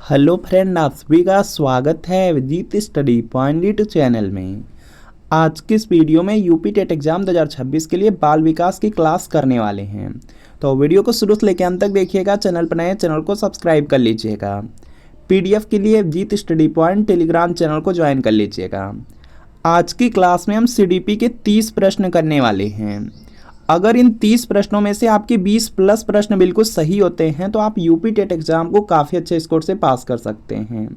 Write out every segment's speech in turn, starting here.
Hello friend, आप सभी का स्वागत है विजीत स्टडी पॉइंट चैनल में। आज की इस वीडियो में यूपी टेट एग्जाम 2026 के लिए बाल विकास की क्लास करने वाले हैं। तो वीडियो को शुरू से लेकर अंत तक देखिएगा। चैनल पर नए चैनल को सब्सक्राइब कर लीजिएगा। पीडीएफ के लिए Vijit study point Telegram channel को ज्वाइन कर लीजिएगा। आज की क्लास में हम सीडीपी के 30 प्रश्न करने वाले हैं। अगर इन 30 प्रश्नों में से आपके 20 प्लस प्रश्न बिल्कुल सही होते हैं तो आप यूपी टेट एग्जाम को काफ़ी अच्छे स्कोर से पास कर सकते हैं।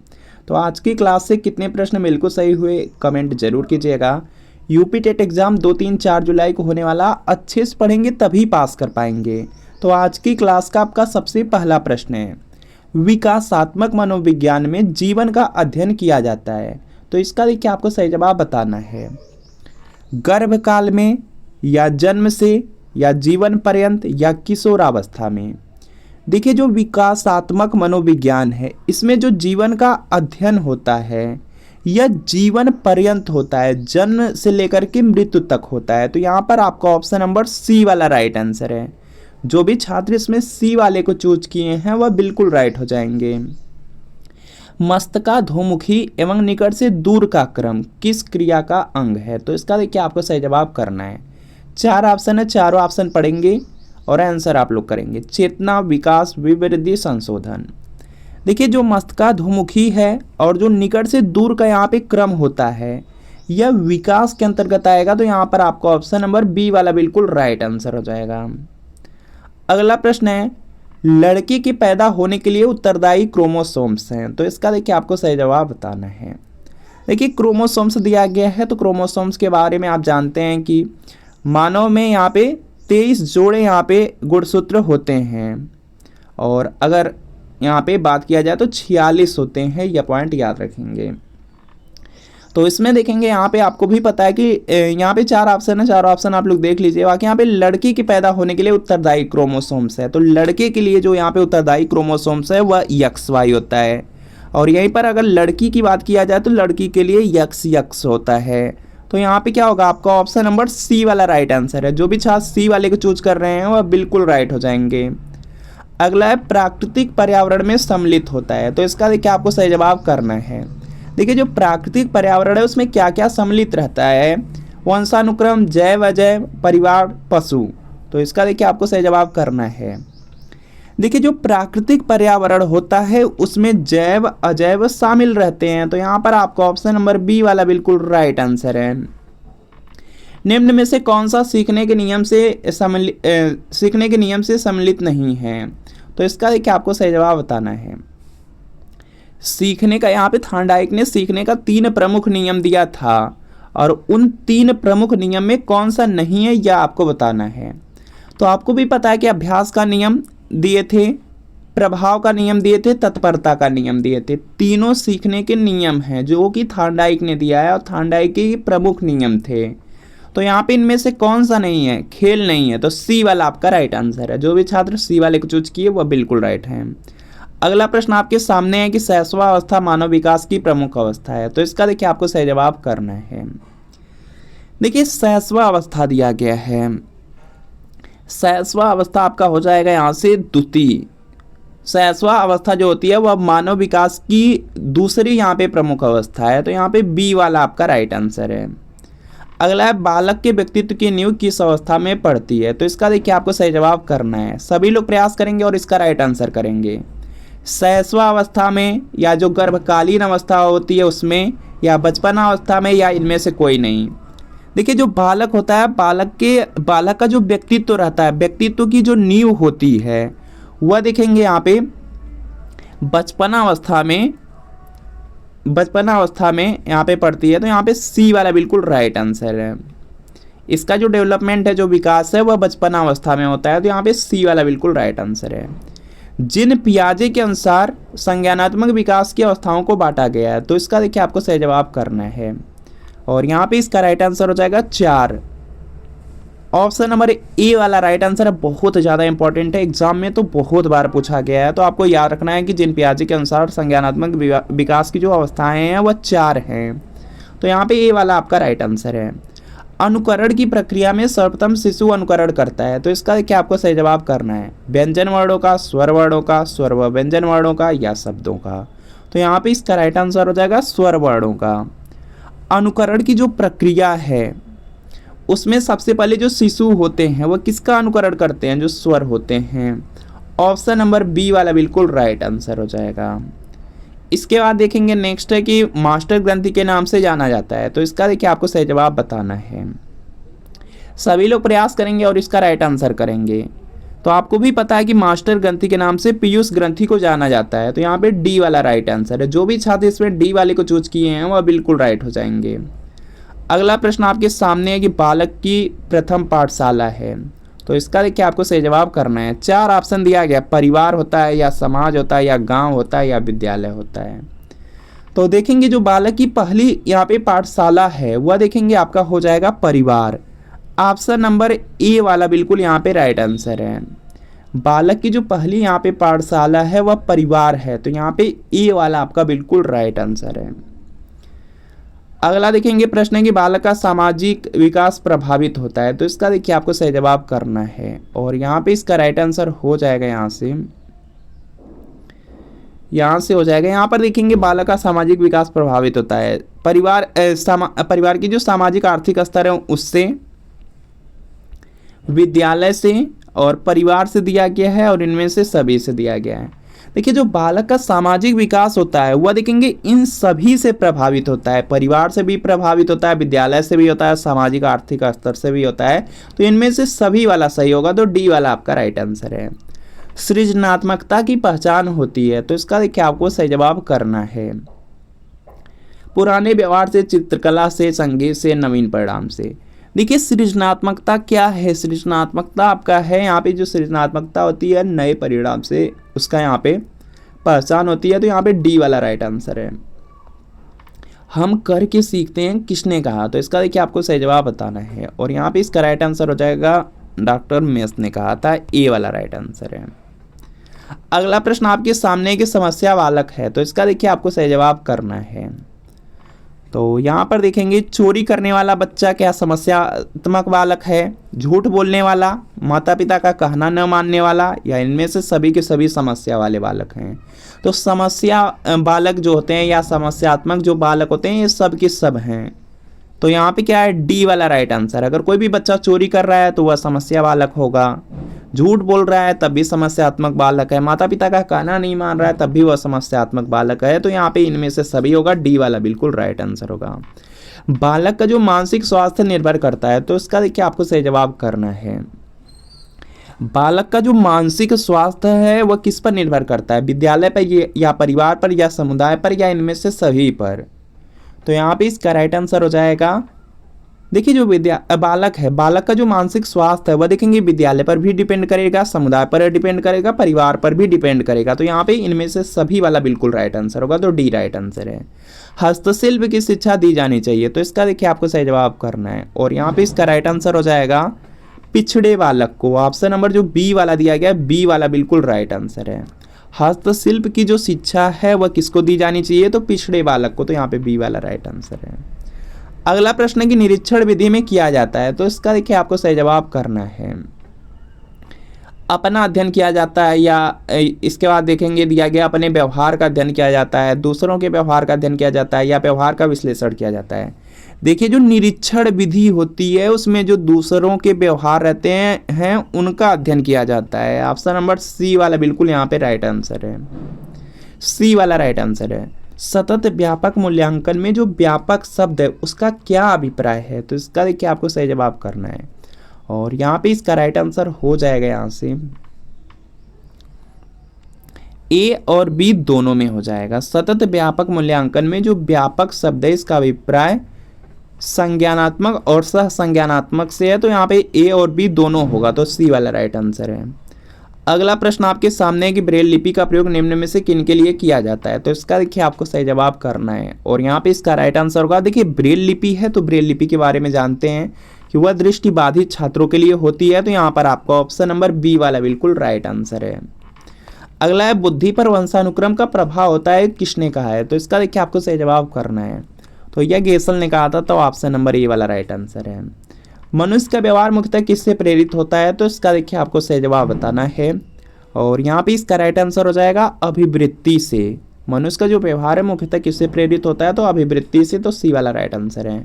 तो आज की क्लास से कितने प्रश्न बिल्कुल सही हुए कमेंट जरूर कीजिएगा। यूपी टेट एग्जाम 2, 3, 4 जुलाई को होने वाला, अच्छे से पढ़ेंगे तभी पास कर पाएंगे। तो आज की क्लास का आपका सबसे पहला प्रश्न है, विकासात्मक मनोविज्ञान में जीवन का अध्ययन किया जाता है। तो इसका देखिए आपको सही जवाब बताना है। गर्भकाल में, या जन्म से, या जीवन पर्यंत, या किशोरावस्था में। देखिए जो विकासात्मक मनोविज्ञान है इसमें जो जीवन का अध्ययन होता है यह जीवन पर्यंत होता है, जन्म से लेकर के मृत्यु तक होता है। तो यहाँ पर आपका ऑप्शन नंबर सी वाला राइट आंसर है। जो भी छात्र इसमें सी वाले को चूज किए हैं वह बिल्कुल राइट हो जाएंगे। मस्तकाधोमुखी एवं निकट से दूर का क्रम किस क्रिया का अंग है? तो इसका देखिए आपको सही जवाब करना है। 4 ऑप्शन है, चारों ऑप्शन पढ़ेंगे और आंसर आप लोग करेंगे। चेतना, विकास, विवृद्धि, संशोधन। देखिए जो मस्तकाधोमुखी है और जो निकट से दूर का यहाँ पे क्रम होता है यह विकास के अंतर्गत आएगा। तो यहाँ पर आपका ऑप्शन नंबर बी वाला बिल्कुल राइट आंसर हो जाएगा। अगला प्रश्न है, लड़के के पैदा होने के लिए उत्तरदायी क्रोमोसोम्स हैं। तो इसका देखिए आपको सही जवाब बताना है। देखिए क्रोमोसोम्स दिया गया है तो क्रोमोसोम्स के बारे में आप जानते हैं कि मानव में यहाँ पे 23 जोड़े यहाँ पे गुणसूत्र होते हैं और अगर यहाँ पे बात किया जाए तो 46 होते हैं। यह पॉइंट याद रखेंगे। तो इसमें देखेंगे यहाँ पे आपको भी पता है कि यहाँ पे 4 ऑप्शन है, 4 ऑप्शन आप लोग देख लीजिए। बाकी यहाँ पे लड़की के पैदा होने के लिए उत्तरदायी क्रोमोसोम्स है। तो लड़के के लिए जो यहाँ पे उत्तरदायी क्रोमोसोम्स है वह XY होता है और यहीं पर अगर लड़की की बात किया जाए तो लड़की के लिए XX होता है। तो यहाँ पे क्या होगा, आपका ऑप्शन नंबर सी वाला राइट आंसर है। जो भी छात्र सी वाले को चूज कर रहे हैं वह बिल्कुल राइट हो जाएंगे। अगला है, प्राकृतिक पर्यावरण में सम्मिलित होता है। तो इसका देखिए आपको सही जवाब करना है। देखिए जो प्राकृतिक पर्यावरण है उसमें क्या क्या सम्मिलित रहता है? वंशानुक्रम, जैव अजैव, परिवार, पशु। तो इसका देखिए आपको सही जवाब करना है। देखिए जो प्राकृतिक पर्यावरण होता है उसमें जैव अजैव शामिल रहते हैं। तो यहाँ पर आपका ऑप्शन नंबर बी वाला बिल्कुल राइट आंसर है। निम्न में से कौन सा सीखने के नियम से सम्मिलित नहीं है? तो इसका देखिए आपको सही जवाब बताना है। सीखने का, यहाँ पे थॉर्नडाइक ने सीखने का 3 प्रमुख नियम दिया था और उन 3 प्रमुख नियम में कौन सा नहीं है यह आपको बताना है। तो आपको भी पता है कि अभ्यास का नियम दिए थे, प्रभाव का नियम दिए थे, तत्परता का नियम दिए थे। तीनों सीखने के नियम हैं जो कि थॉर्नडाइक ने दिया है और थॉर्नडाइक के प्रमुख नियम थे। तो यहाँ पे इनमें से कौन सा नहीं है? खेल नहीं है। तो सी वाला आपका राइट आंसर है। जो भी छात्र सी वाले को चूज किए वह बिल्कुल राइट है। अगला प्रश्न आपके सामने है कि शैशवावस्था मानव विकास की प्रमुख अवस्था है। तो इसका देखिए आपको सही जवाब करना है। देखिए शैशवावस्था दिया गया है। शैशवावस्था आपका हो जाएगा यहाँ से द्वितीय। शैशवावस्था जो होती है वह मानव विकास की दूसरी यहाँ पे प्रमुख अवस्था है। तो यहाँ पे बी वाला आपका राइट आंसर है। अगला है, बालक के व्यक्तित्व की नींव किस अवस्था में पड़ती है? तो इसका देखिए आपको सही जवाब करना है। सभी लोग प्रयास करेंगे और इसका राइट आंसर करेंगे। शैशवावस्था में, या जो गर्भकालीन अवस्था होती है उसमें, या बचपनावस्था में, या इनमें से कोई नहीं। देखिए जो बालक होता है, बालक का जो व्यक्तित्व रहता है, व्यक्तित्व की जो नींव होती है वह देखेंगे यहाँ पे बचपनावस्था में यहाँ पे पड़ती है। तो यहाँ पे सी वाला बिल्कुल राइट आंसर है। इसका जो डेवलपमेंट है, जो विकास है वह बचपनावस्था में होता है। तो यहाँ पे सी वाला बिल्कुल राइट आंसर है। जिन पियाजे के अनुसार संज्ञानात्मक विकास की अवस्थाओं को बांटा गया है। तो इसका देखिए आपको सही जवाब करना है और यहाँ पे इसका राइट आंसर हो जाएगा 4। ऑप्शन नंबर ए वाला राइट आंसर है। बहुत ज़्यादा इंपॉर्टेंट है, एग्जाम में तो बहुत बार पूछा गया है। तो आपको याद रखना है कि जिन पियाजे के अनुसार संज्ञानात्मक विकास की जो अवस्थाएं हैं वह 4 हैं। तो यहाँ पे ए वाला आपका राइट आंसर है। अनुकरण की प्रक्रिया में सर्वप्रथम शिशु अनुकरण करता है। तो इसका क्या आपको सही जवाब करना है? व्यंजन वर्णों का, स्वर वर्णों का, स्वर व व्यंजन वर्णों का, या शब्दों का। तो यहाँ पे इसका राइट आंसर हो जाएगा स्वर वर्णों का। अनुकरण की जो प्रक्रिया है उसमें सबसे पहले जो शिशु होते हैं वो किसका अनुकरण करते हैं, जो स्वर होते हैं। ऑप्शन नंबर बी वाला बिल्कुल राइट आंसर हो जाएगा। इसके बाद देखेंगे नेक्स्ट है कि मास्टर ग्रंथि के नाम से जाना जाता है, तो इसका देखिए आपको सही जवाब बताना है। सभी लोग प्रयास करेंगे और इसका राइट आंसर करेंगे। तो आपको भी पता है कि मास्टर ग्रंथि के नाम से पीयूष ग्रंथि को जाना जाता है, तो यहाँ पे डी वाला राइट आंसर है। जो भी छात्र इसमें डी वाले को चूज किए हैं वह बिल्कुल राइट हो जाएंगे। अगला प्रश्न आपके सामने है कि बालक की प्रथम पाठशाला है, तो इसका देखिए आपको सही जवाब करना है। 4 ऑप्शन दिया गया, परिवार होता है या समाज होता है या गांव होता है या विद्यालय होता है। तो देखेंगे जो बालक की पहली यहाँ पे पाठशाला है वह देखेंगे आपका हो जाएगा परिवार। ऑप्शन नंबर ए वाला बिल्कुल यहाँ पे राइट आंसर है। बालक की जो पहली यहाँ पे पाठशाला है वह परिवार है, तो यहाँ पे ए वाला आपका बिल्कुल राइट आंसर है। अगला देखेंगे प्रश्न है कि बालक का सामाजिक विकास प्रभावित होता है, तो इसका देखिए आपको सही जवाब करना है और यहाँ पे इसका राइट आंसर हो जाएगा यहाँ से हो जाएगा। यहाँ पर देखेंगे बालक का सामाजिक विकास प्रभावित होता है परिवार की जो सामाजिक आर्थिक स्तर है उससे, विद्यालय से और परिवार से दिया गया है और इनमें से सभी से दिया गया है। देखिए जो बालक का सामाजिक विकास होता है वह देखेंगे इन सभी से प्रभावित होता है, परिवार से भी प्रभावित होता है, विद्यालय से भी होता है, सामाजिक आर्थिक स्तर से भी होता है, तो इनमें से सभी वाला सही होगा, तो डी वाला आपका राइट आंसर है। सृजनात्मकता की पहचान होती है, तो इसका देखिए आपको सही जवाब करना है। पुराने व्यवहार से, चित्रकला से, संगीत से, नवीन परिणाम से। देखिए सृजनात्मकता क्या है, सृजनात्मकता आपका है यहाँ पे जो सृजनात्मकता होती है नए परिणाम से उसका यहाँ पे पहचान होती है, तो यहाँ पे डी वाला राइट आंसर है। हम करके सीखते हैं किसने कहा, तो इसका देखिए आपको सही जवाब बताना है और यहाँ पे इसका राइट आंसर हो जाएगा डॉक्टर मेस ने कहा था, ए वाला राइट आंसर है। अगला प्रश्न आपके सामने की समस्या बालक है, तो इसका देखिए आपको सही जवाब करना है। तो यहाँ पर देखेंगे चोरी करने वाला बच्चा क्या समस्यात्मक बालक है, झूठ बोलने वाला, माता पिता का कहना न मानने वाला, या इनमें से सभी के सभी समस्या वाले बालक हैं। तो समस्या बालक जो होते हैं या समस्यात्मक जो बालक होते हैं ये सब के सब हैं, तो यहाँ पे क्या है डी वाला राइट आंसर। अगर कोई भी बच्चा चोरी कर रहा है तो वह समस्या बालक होगा, झूठ बोल रहा है तब भी समस्यात्मक बालक है, माता पिता का कहना नहीं मान रहा है तब भी वह समस्यात्मक बालक है, तो यहाँ पे इनमें से सभी होगा, डी वाला बिल्कुल राइट आंसर होगा। बालक का जो मानसिक स्वास्थ्य निर्भर करता है, तो इसका देखिए आपको सही जवाब करना है। बालक का जो मानसिक स्वास्थ्य है वह किस पर निर्भर करता है, विद्यालय पर या परिवार पर या समुदाय पर या इनमें से सभी पर। तो यहाँ पे इसका राइट आंसर हो जाएगा, देखिए जो बालक है, बालक का जो मानसिक स्वास्थ्य है वह देखेंगे विद्यालय पर भी डिपेंड करेगा, समुदाय पर डिपेंड करेगा, परिवार पर भी डिपेंड करेगा, तो यहाँ पे इनमें से सभी वाला बिल्कुल राइट आंसर होगा, तो डी राइट आंसर है। हस्तशिल्प की शिक्षा दी जानी चाहिए, तो इसका देखिए आपको सही जवाब करना है और यहाँ पे इसका राइट आंसर हो जाएगा पिछड़े बालक को। ऑप्शन नंबर जो बी वाला दिया गया है, बी वाला बिल्कुल राइट आंसर है। हस्तशिल्प की जो शिक्षा है वह किसको दी जानी चाहिए, तो पिछड़े बालक को, तो यहाँ पे बी वाला राइट आंसर है। अगला प्रश्न है कि निरीक्षण विधि में किया जाता है, तो इसका देखिए आपको सही जवाब करना है। अपना अध्ययन किया जाता है या इसके बाद देखेंगे दिया गया अपने व्यवहार का अध्ययन किया जाता है, दूसरों के व्यवहार का अध्ययन किया जाता है या व्यवहार का विश्लेषण किया जाता है। देखिए जो निरीक्षण विधि होती है उसमें जो दूसरों के व्यवहार रहते हैं उनका अध्ययन किया जाता है। ऑप्शन नंबर सी वाला बिल्कुल यहाँ पे राइट आंसर है, सी वाला राइट आंसर है। सतत व्यापक मूल्यांकन में जो व्यापक शब्द है उसका क्या अभिप्राय है, तो इसका देखिए आपको सही जवाब करना है और यहाँ पे इसका राइट आंसर हो जाएगा यहाँ से ए और बी दोनों में हो जाएगा। सतत व्यापक मूल्यांकन में जो व्यापक शब्द है इसका अभिप्राय संज्ञानात्मक और सह संज्ञानात्मक से है, तो यहाँ पे ए और बी दोनों होगा, तो सी वाला राइट आंसर है। अगला प्रश्न आपके सामने है कि ब्रेल लिपि का प्रयोग निम्न में से किन के लिए किया जाता है, तो इसका देखिए आपको सही जवाब करना है और यहाँ पे इसका राइट आंसर होगा। देखिए ब्रेल लिपि है तो ब्रेल लिपि के बारे में जानते हैं कि वह दृष्टिबाधित छात्रों के लिए होती है, तो यहाँ पर आपका ऑप्शन नंबर बी वाला बिल्कुल राइट आंसर है। अगला है बुद्धि पर वंशानुक्रम का प्रभाव होता है, किसने कहा है, तो इसका देखिए आपको सही जवाब करना है, तो यह गेसल ने कहा था, तो ऑप्शन नंबर ए वाला राइट आंसर है। मनुष्य का व्यवहार मुख्यतः किससे प्रेरित होता है, तो इसका देखिए आपको सही जवाब बताना है और यहाँ पे इसका राइट आंसर हो जाएगा अभिवृत्ति से। मनुष्य का जो व्यवहार है मुख्यतः किससे प्रेरित होता है, तो अभिवृत्ति से, तो सी वाला राइट आंसर है।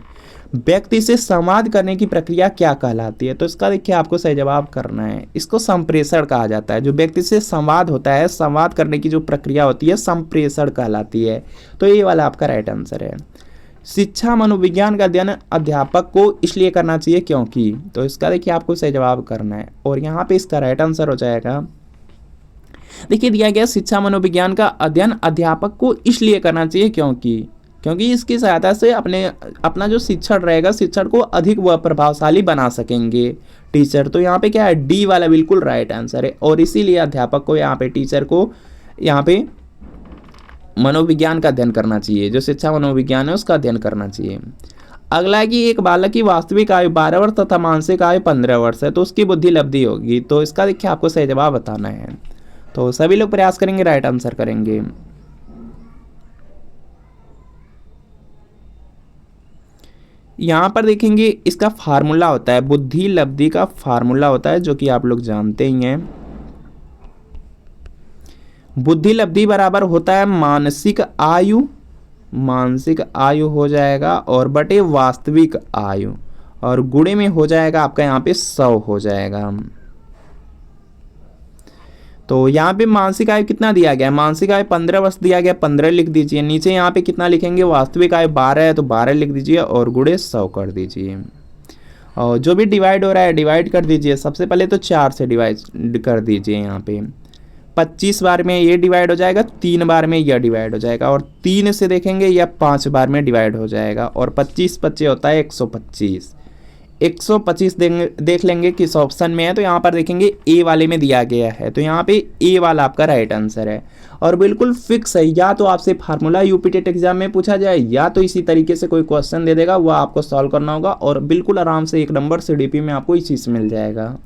व्यक्ति से संवाद करने की प्रक्रिया क्या कहलाती है, तो इसका देखिए आपको सही जवाब करना है। इसको संप्रेषण कहा जाता है। जो व्यक्ति से संवाद होता है, संवाद करने की जो प्रक्रिया होती है संप्रेषण कहलाती है। तो ये वाला आपका राइट आंसर है। शिक्षा मनोविज्ञान का अध्ययन अध्यापक को इसलिए करना चाहिए क्योंकि, तो इसका देखिए आपको सही जवाब करना है। और यहाँ पे इसका राइट आंसर हो जाएगा, देखिए दिया गया शिक्षा मनोविज्ञान का अध्ययन अध्यापक को इसलिए करना चाहिए क्योंकि इसकी सहायता से अपना जो शिक्षण रहेगा, शिक्षण को अधिक व प्रभावशाली बना सकेंगे टीचर। तो यहाँ पे क्या है, डी वाला बिल्कुल राइट आंसर है। और इसीलिए अध्यापक को यहाँ पे, टीचर को यहाँ पे मनोविज्ञान का अध्ययन करना चाहिए, जो शिक्षा मनोविज्ञान है उसका अध्ययन करना चाहिए। अगला है कि एक बालक की वास्तविक आयु 12 वर्ष तथा मानसिक आयु 15 वर्ष है, तो उसकी बुद्धि लब्धि होगी। तो इसका देखिए आपको सही जवाब बताना है। तो सभी लोग प्रयास करेंगे, राइट आंसर करेंगे। यहाँ पर देखेंगे इसका फार्मूला होता है, बुद्धि लब्धि का फार्मूला होता है, जो कि आप लोग जानते ही हैं। बुद्धि लब्धि बराबर होता है मानसिक आयु हो जाएगा और बटे वास्तविक आयु, और गुणे में हो जाएगा आपका यहाँ पे 100 हो जाएगा। तो यहाँ पे मानसिक आयु कितना दिया गया है, मानसिक आयु 15 वर्ष दिया गया, 15 लिख दीजिए। नीचे यहाँ पे कितना लिखेंगे, वास्तविक आयु 12 है तो 12 लिख दीजिए और गुणे 100 कर दीजिए। और जो भी डिवाइड हो रहा है डिवाइड कर दीजिए। सबसे पहले तो 4 से डिवाइड कर दीजिए। यहाँ पे 25 बार में ये डिवाइड हो जाएगा, 3 बार में यह डिवाइड हो जाएगा, और 3 से देखेंगे यह 5 बार में डिवाइड हो जाएगा। और 25 25 होता है 125। 125 देख लेंगे किस ऑप्शन में है, तो यहाँ पर देखेंगे ए वाले में दिया गया है। तो यहाँ पे ए वाला आपका राइट आंसर है। और बिल्कुल फिक्स है, या तो आपसे फार्मूला यूपी टेट एग्जाम में पूछा जाए, या तो इसी तरीके से कोई क्वेश्चन दे देगा, वह आपको सॉल्व करना होगा और बिल्कुल आराम से 1 नंबर सीडीपी में आपको इसी से मिल जाएगा।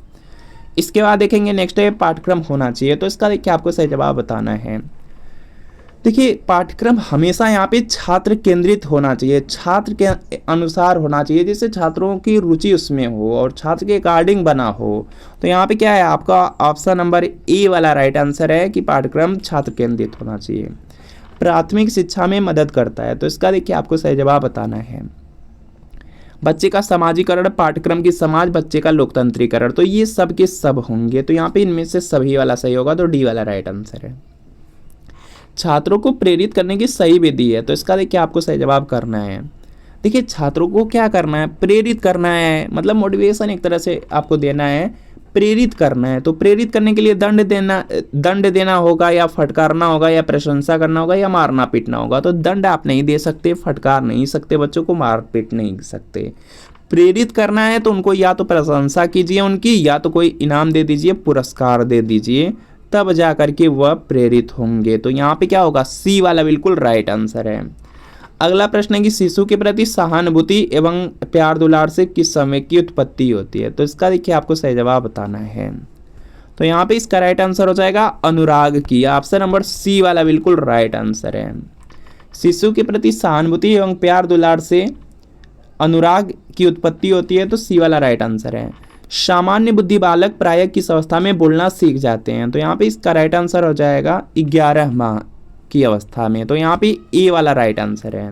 इसके बाद देखेंगे नेक्स्ट है पाठ्यक्रम होना चाहिए। तो इसका देखिए आपको सही जवाब बताना है। देखिए पाठ्यक्रम हमेशा यहाँ पे छात्र केंद्रित होना चाहिए, छात्र के अनुसार होना चाहिए, जिससे छात्रों की रुचि उसमें हो और छात्र के अकॉर्डिंग बना हो। तो यहाँ पे क्या है, आपका ऑप्शन नंबर ए वाला राइट आंसर है कि पाठ्यक्रम छात्र केंद्रित होना चाहिए। प्राथमिक शिक्षा में मदद करता है, तो इसका देखिए आपको सही जवाब बताना है। बच्चे का समाजीकरण, पाठ्यक्रम की समाज, बच्चे का लोकतंत्रीकरण, तो ये सब के सब होंगे। तो यहाँ पे इनमें से सभी वाला सही होगा, तो डी वाला राइट आंसर है। छात्रों को प्रेरित करने की सही विधि है, तो इसका देखिए आपको सही जवाब करना है। देखिए छात्रों को क्या करना है, प्रेरित करना है, मतलब मोटिवेशन एक तरह से आपको देना है, प्रेरित करना है। तो प्रेरित करने के लिए दंड देना होगा, या फटकारना होगा, या प्रशंसा करना होगा, या मारना पीटना होगा। तो दंड आप नहीं दे सकते, फटकार नहीं सकते, बच्चों को मार पीट नहीं सकते। प्रेरित करना है तो उनको या तो प्रशंसा कीजिए उनकी, या तो कोई इनाम दे दीजिए, पुरस्कार दे दीजिए, तब जा करके वह प्रेरित होंगे। तो यहाँ पे क्या होगा, सी वाला बिल्कुल राइट आंसर है। अगला प्रश्न है कि शिशु के प्रति सहानुभूति एवं प्यार दुलार से किस समय की उत्पत्ति होती है। तो इसका देखिए आपको सही जवाब बताना है। तो यहाँ पे इसका राइट आंसर हो जाएगा अनुराग की। ऑप्शन नंबर सी वाला बिल्कुल राइट आंसर है। शिशु के प्रति सहानुभूति एवं प्यार दुलार से अनुराग की उत्पत्ति होती है, तो सी वाला राइट आंसर है। सामान्य बुद्धि बालक प्रायः किस अवस्था में बोलना सीख जाते हैं। तो यहाँ पे इसका राइट आंसर हो जाएगा 11 माह की अवस्था में। तो यहाँ पे ए वाला राइट आंसर है।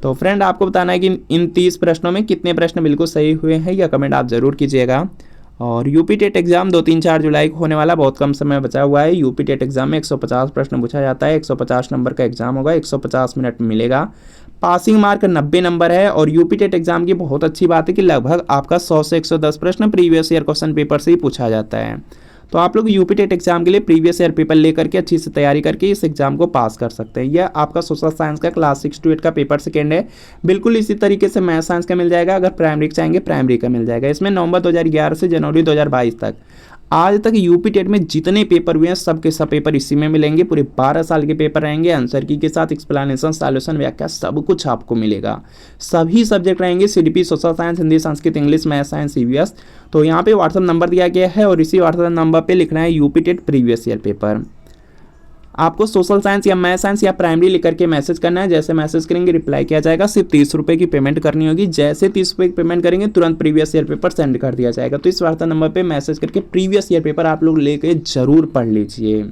तो फ्रेंड आपको बताना है कि इन 30 प्रश्नों में कितने प्रश्न बिल्कुल सही हुए हैं, या कमेंट आप जरूर कीजिएगा। और यूपी टेट एग्जाम 2-3-4 जुलाई को होने वाला, बहुत कम समय बचा हुआ है। यूपी टेट एग्जाम में 150 प्रश्न पूछा जाता है, 150 नंबर का एग्जाम होगा, 150 मिनट मिलेगा। पासिंग मार्क 90 नंबर है। और यूपी टेट एग्जाम की बहुत अच्छी बात है कि लगभग आपका 100 से 110 प्रश्न प्रीवियस ईयर क्वेश्चन पेपर से ही पूछा जाता है। तो आप लोग यूपी टेट एग्जाम के लिए प्रीवियस ईयर पेपर लेकर के अच्छी से तैयारी करके इस एग्जाम को पास कर सकते हैं। यह आपका सोशल साइंस का क्लास 6 to 8 का पेपर सेकेंड है। बिल्कुल इसी तरीके से मैथ साइंस का मिल जाएगा, अगर प्राइमरी चाहेंगे प्राइमरी का मिल जाएगा। इसमें नवंबर 2011 से जनवरी 2022 तक आज तक यूपी टेट में जितने पेपर हुए हैं सब के सब पेपर इसी में मिलेंगे। पूरे 12 साल के पेपर रहेंगे, आंसर की के साथ एक्सप्लेनेशन, सॉल्यूशन, व्याख्या सब कुछ आपको मिलेगा। सभी सब्जेक्ट रहेंगे, CDP, social science, Hindi, Sanskrit, English, math science, EVS. तो यहाँ पे व्हाट्सएप नंबर दिया गया है और इसी व्हाट्सएप नंबर पे लिखना है UP TET previous year paper. आपको सोशल साइंस या मैथ साइंस या प्राइमरी लिख करके मैसेज करना है। जैसे मैसेज करेंगे रिप्लाई किया जाएगा। सिर्फ 30 रुपये की पेमेंट करनी होगी। जैसे 30 रुपये की पेमेंट करेंगे तुरंत प्रीवियस ईयर पेपर सेंड कर दिया जाएगा। तो इस व्हाट्सएप नंबर पे मैसेज करके प्रीवियस ईयर पेपर आप लोग लेके जरूर पढ़ लीजिए।